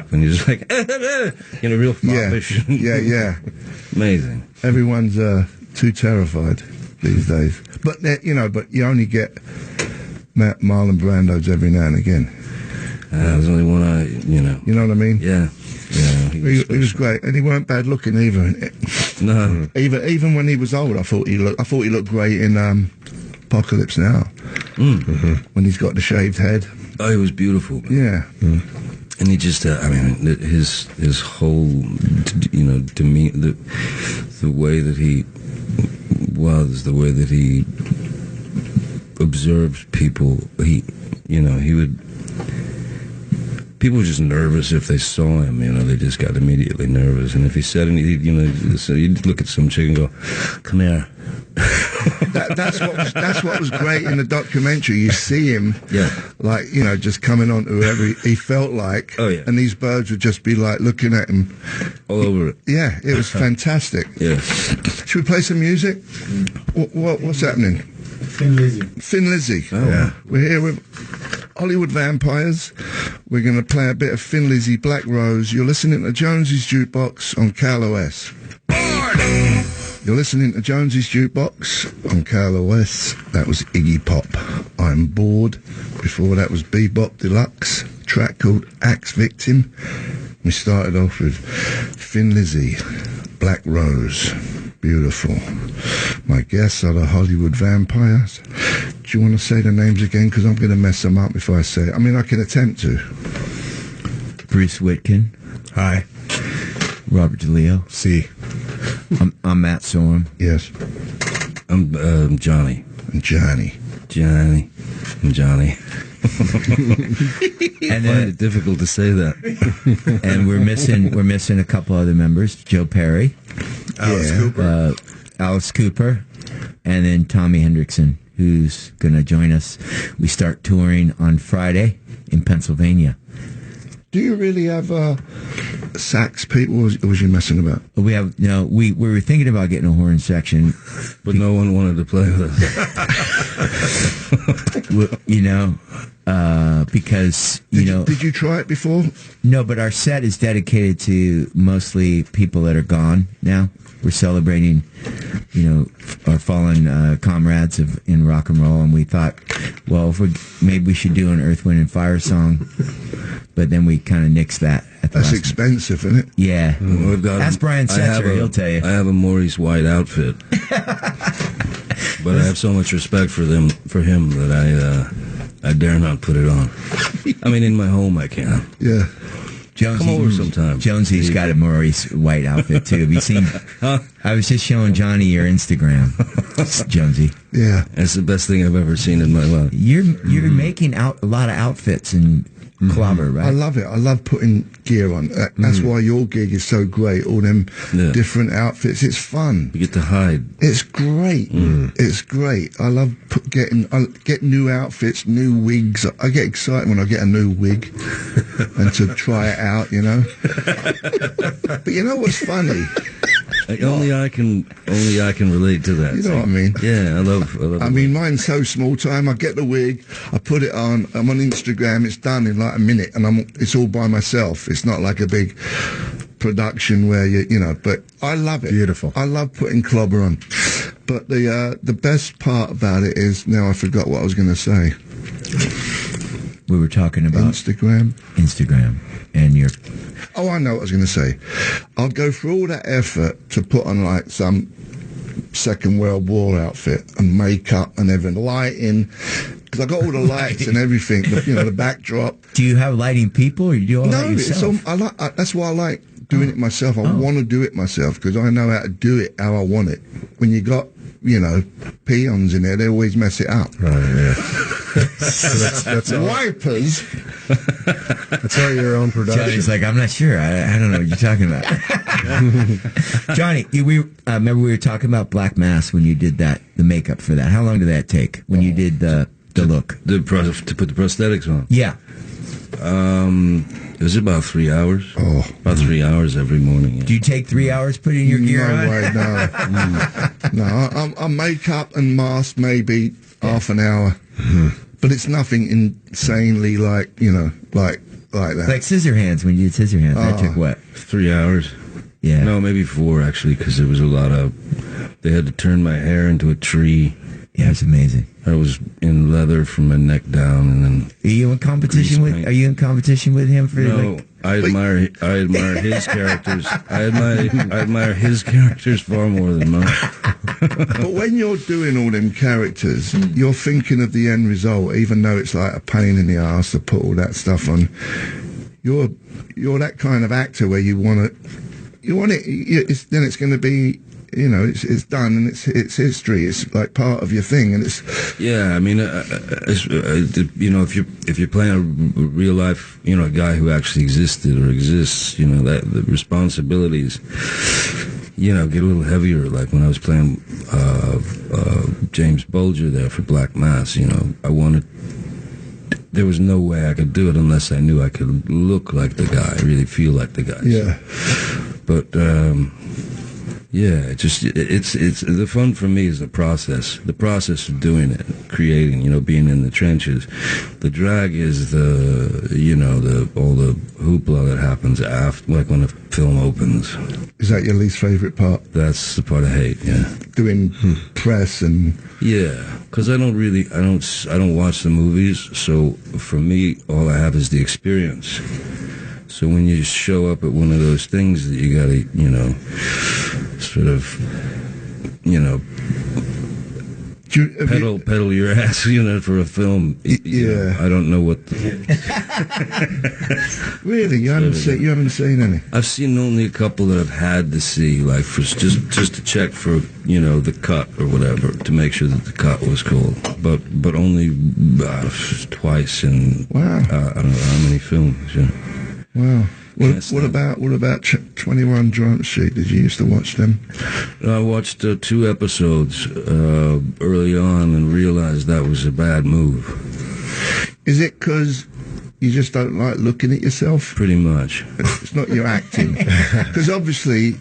up, and he's like, real foppish. Yeah. Amazing. Everyone's too terrified these days. But but you only get Marlon Brandos every now and again. There's only one You know what I mean? Yeah. He was great, and he weren't bad looking either. No. Even when he was old, I thought he looked great in Apocalypse Now. When he's got the shaved head. Oh, he was beautiful. Yeah. And he just, his whole, demeanor, the way that he was, the way that he observed people, he would. People were just nervous if they saw him. They just got immediately nervous. And if he said anything, so you'd look at some chick and go, "Come here." That's what was great in the documentary. You see him, just coming on to whoever he felt like. Oh yeah. And these birds would just be like looking at him all over it. Yeah, it was fantastic. Yeah. Should we play some music? What's happening? Thin Lizzy. Oh, yeah. We're here with Hollywood Vampires. We're going to play a bit of Thin Lizzy, Black Rose. You're listening to Jonesy's Jukebox on KLOS. You're listening to Jonesy's Jukebox on KLOS. That was Iggy Pop. I'm Bored. Before that was Bebop Deluxe. A track called Axe Victim. We started off with Thin Lizzy, Black Rose. Beautiful. My guests are the Hollywood Vampires. Do you want to say the names again? Because I'm going to mess them up if I say it. I mean, I can attempt to. Bruce Whitkin. Hi. Robert DeLeo. C. I'm Matt Sorum. Yes. I'm Johnny. And Johnny. And Johnny. And I find it difficult to say that. And we're missing a couple other members. Joe Perry. Alice Cooper. And then Tommy Hendrickson, who's going to join us. We start touring on Friday in Pennsylvania. Do you really have sax people, or was you messing about? We were thinking about getting a horn section, but no one wanted to play with us. Because did you try it before? No, but our set is dedicated to mostly people that are gone now. We're celebrating, our fallen comrades in rock and roll, and we thought, well, maybe we should do an Earth, Wind, and Fire song. But then we kind of nixed that. That's expensive, isn't it? Yeah. We've got Ask Brian Setzer, he'll tell you. I have a Maurice White outfit. But I have so much respect for him that I dare not put it on. I mean, in my home I can. Yeah. Jonesy, come over sometime. Jonesy's got a Maurice White outfit, too. Have you seen? I was just showing Johnny your Instagram, Jonesy. Yeah. That's the best thing I've ever seen in my life. You're making a lot of outfits and clobber, right? I love it. I love putting gear on. That's why your gig is so great. All them different outfits. It's fun. You get to hide. It's great. It's great. I love get new outfits, new wigs. I get excited when I get a new wig and to try it out, But you know what's funny? Only I can relate to that. You know what I mean? Yeah, I love. I mean, mine's so small time. I get the wig, I put it on. I'm on Instagram. It's done in like a minute, and it's all by myself. It's not like a big production where But I love it. Beautiful. I love putting clobber on. But the best part about it is now I forgot what I was going to say. We were talking about Instagram, and your. Oh, I know what I was going to say. I'll go through all that effort to put on like some Second World War outfit and makeup and everything, lighting, because I got all the lights and everything. The backdrop. Do you have lighting people, or you do all that yourself? No, that's why I like doing it myself. I want to do it myself because I know how to do it how I want it. When you got peons in there, they always mess it up. Right, yeah. that's all. Wipers. That's all your own production. Johnny's like, I'm not sure. I don't know what you're talking about. Johnny, remember we were talking about Black Mass when you did the makeup for that. How long did that take when you did the look? To put the prosthetics on? Yeah. It was about 3 hours. Oh. About 3 hours every morning. Yeah. Do you take 3 hours putting your gear on? No way, no. No, I'm makeup and mask maybe half an hour. But it's nothing insanely like like that? Like Scissorhands, when you did Scissorhands, that took what? 3 hours. Yeah. No, maybe 4 actually, because there was a lot of. They had to turn my hair into a tree. Yeah, it's amazing. I was in leather from my neck down, and then. Are you in competition with? paint. Are you in competition with him for? No, Like, I admire his characters. I admire his characters far more than mine. But when you're doing all them characters, you're thinking of the end result, even though it's like a pain in the ass to put all that stuff on. You're that kind of actor where you want it. Then it's going to be. It's done and it's history. It's like part of your thing, and it's. Yeah, I mean, if you're playing a real life, a guy who actually existed or exists, that the responsibilities, get a little heavier. Like when I was playing James Bulger there for Black Mass, I wanted. There was no way I could do it unless I knew I could look like the guy, really feel like the guy. Yeah. But. Yeah, it's the fun for me is the process of doing it, creating, being in the trenches. The drag is all the hoopla that happens after, like when a film opens. Is that your least favorite part? That's the part I hate. Yeah, doing press and. Yeah, because I don't watch the movies, so for me, all I have is the experience. So when you show up at one of those things that you gotta, sort of, pedal your ass, for a film. Yeah. I don't know what. Really, you haven't seen any. I've seen only a couple that I've had to see, like for just to check for the cut or whatever, to make sure that the cut was cool. But only twice in wow. I don't know how many films. Yeah. Wow. What about 21 Jump Street? Did you used to watch them? I watched 2 episodes early on and realized that was a bad move. Is it because you just don't like looking at yourself? Pretty much. It's not your acting. Because obviously.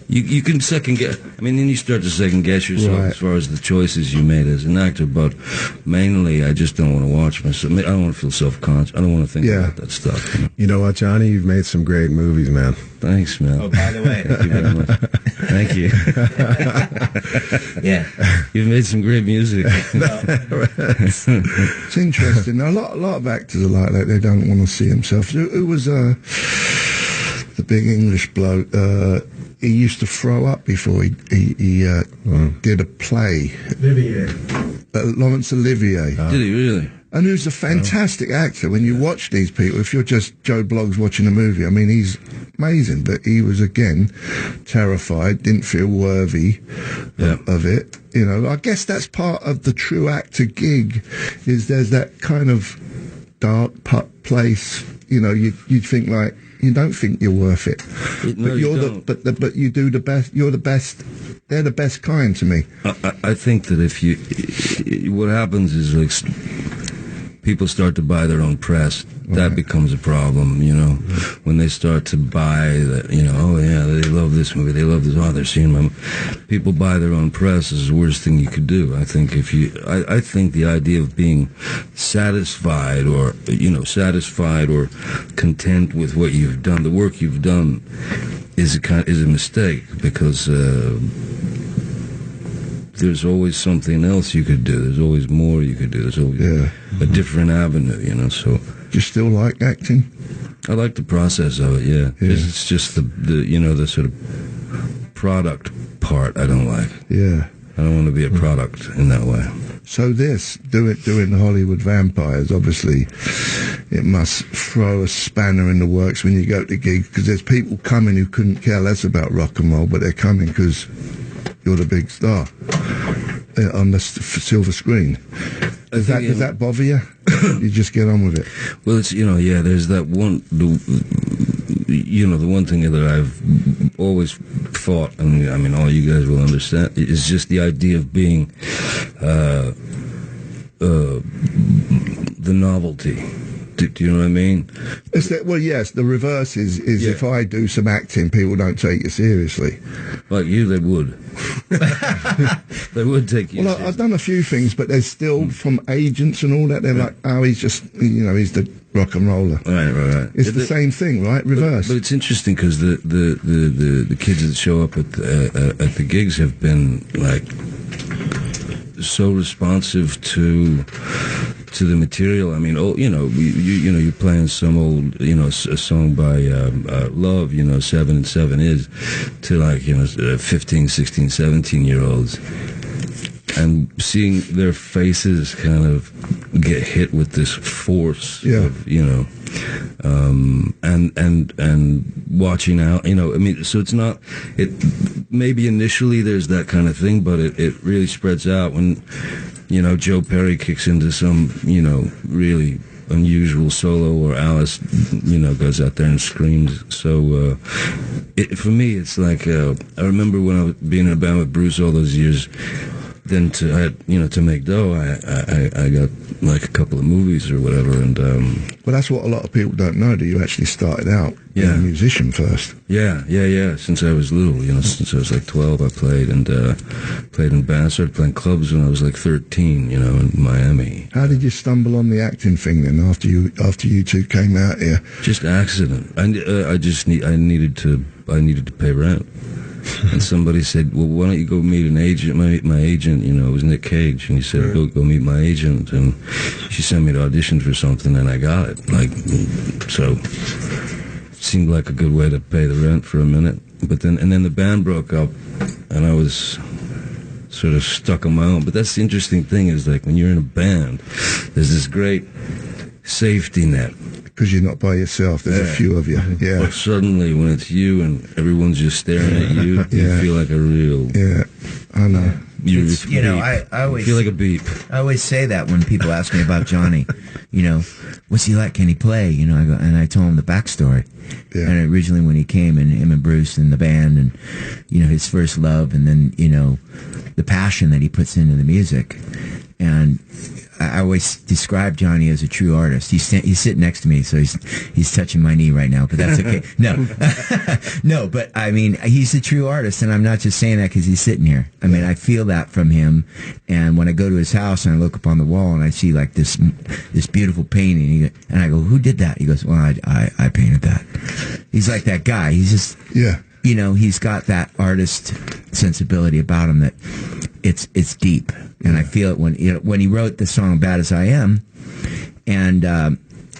You can second guess. I mean, then you start to second guess yourself as far as the choices you made as an actor. But mainly, I just don't want to watch myself. I don't want to feel self-conscious. I don't want to think about that stuff. You know what, Johnny? You've made some great movies, man. Thanks, man. Oh, by the way. Thank you very much. Thank you. Yeah. You've made some great music. It's interesting. A lot of actors are like that. They don't want to see themselves. Who was the big English bloke? He used to throw up before he did a play. Olivier. Laurence Olivier. Did he really? And who's a fantastic actor. When you watch these people, if you're just Joe Bloggs watching a movie, I mean, he's amazing. But he was, again, terrified, didn't feel worthy of it. I guess that's part of the true actor gig, is there's that kind of dark place. You'd think like, you don't think you're worth it. No, but you're but you do the best. You're the best. They're the best kind to me. I think that what happens is like people start to buy their own press. That becomes a problem, when they start to buy that, oh yeah, they love this movie, they love this, they're seeing my people buy their own press is the worst thing you could do. I think I think the idea of being satisfied or content with what you've done, the work you've done, is a mistake, because there's always something else you could do. There's always more you could do. There's always a different avenue, so. Do you still like acting? I like the process of it, yeah. It's just the sort of product part I don't like. Yeah. I don't want to be a product in that way. So doing the Hollywood vampires, obviously, it must throw a spanner in the works when you go to gigs, because there's people coming who couldn't care less about rock and roll, but they're coming because you're the big star on the silver screen. Does that bother you? You just get on with it. Well, it's there's that one the one thing that I've always thought, and I mean all you guys will understand, is just the idea of being the novelty. Do you know what I mean? It's that, well, yes, the reverse is Yeah. if I do some acting, people don't take you seriously. Like you, they would. They would take you. Well, I've done a few things, but there's still from agents and all that. They're like, oh, he's just, he's the rock and roller. Right. It's the same thing, right? Reverse. But it's interesting because the kids that show up at the gigs have been like so responsive to the material. I mean, you're playing some old, a song by Love, 7 and 7 is, to like, 15, 16, 17-year-olds. And seeing their faces kind of get hit with this force of, and watching out, so it's not, maybe initially there's that kind of thing, but it really spreads out when, Joe Perry kicks into some, really unusual solo, or Alice, goes out there and screams. So, for me, it's like, I remember when I was being in a band with Bruce all those years, then to make dough, I got like a couple of movies or whatever, and well, that's what a lot of people don't know. That you actually started out being a musician first. Yeah. Since I was little, since I was like 12, I played in bands. I started playing clubs when I was like 13, in Miami. How did you stumble on the acting thing then? After you two came out here, just accident. I needed to pay rent. And somebody said, well, why don't you go meet an agent? My agent, it was Nick Cage, and he said, go meet my agent. And she sent me to audition for something, and I got it. So it seemed like a good way to pay the rent for a minute. But then the band broke up, and I was sort of stuck on my own. But that's the interesting thing, is like when you're in a band, there's this great safety net. because you're not by yourself. There's a few of you. Yeah. But suddenly, when it's you and everyone's just staring at you, you feel like a real. Yeah, I know. I always feel like a beep. I always say that when people ask me about Johnny. What's he like? Can he play? I told him the backstory. Yeah. And originally when he came, and him and Bruce and the band, and his first love, and then the passion that he puts into the music, and I always describe Johnny as a true artist. He's sitting next to me, so he's touching my knee right now, but that's okay. No, but I mean, he's a true artist, and I'm not just saying that because he's sitting here. I mean, I feel that from him, and when I go to his house and I look up on the wall and I see like this beautiful painting, and I go, "Who did that?" He goes, "Well, I painted that." He's like that guy. He's just he's got that artist sensibility about him that it's deep. And I feel it when he wrote the song "Bad as I Am," and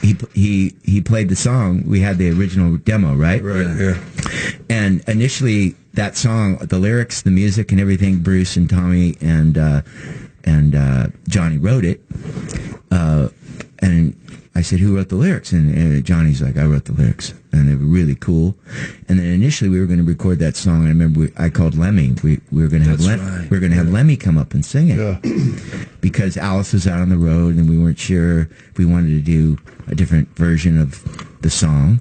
he played the song. We had the original demo, right? Right. Yeah. And initially, that song, the lyrics, the music, and everything, Bruce and Tommy and Johnny wrote it. And I said, "Who wrote the lyrics?" And Johnny's like, "I wrote the lyrics," and they were really cool. And then initially we were going to record that song. And I remember I called Lemmy. We were going to have Lemmy come up and sing it because Alice was out on the road, and we weren't sure if we wanted to do a different version of the song.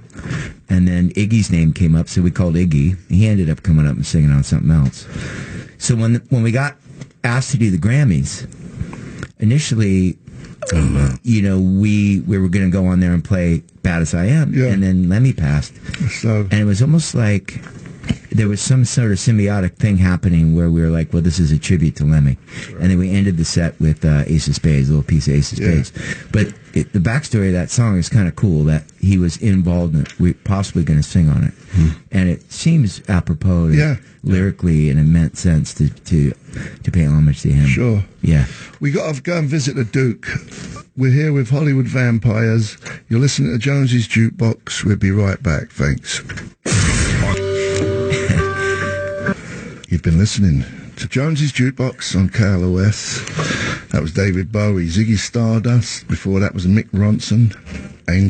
And then Iggy's name came up, so we called Iggy. He ended up coming up and singing on something else. So when we got asked to do the Grammys, initially. We were going to go on there and play "Bad as I Am," and then Lemmy passed. So, and it was almost like there was some sort of symbiotic thing happening where we were like, well, this is a tribute to Lemmy. Right. And then we ended the set with Ace of Spades, a little piece of Ace of Spades. But the backstory of that song is kind of cool, that he was involved in it. We're possibly going to sing on it. And it seems apropos lyrically in a meant sense to pay homage to him. Sure. Yeah. We got to go and visit the Duke. We're here with Hollywood Vampires. You're listening to Jonesy's Jukebox. We'll be right back. Thanks. You've been listening to Jonesy's Jukebox on KLOS. That was David Bowie, Ziggy Stardust. Before that was Mick Ronson, Angel.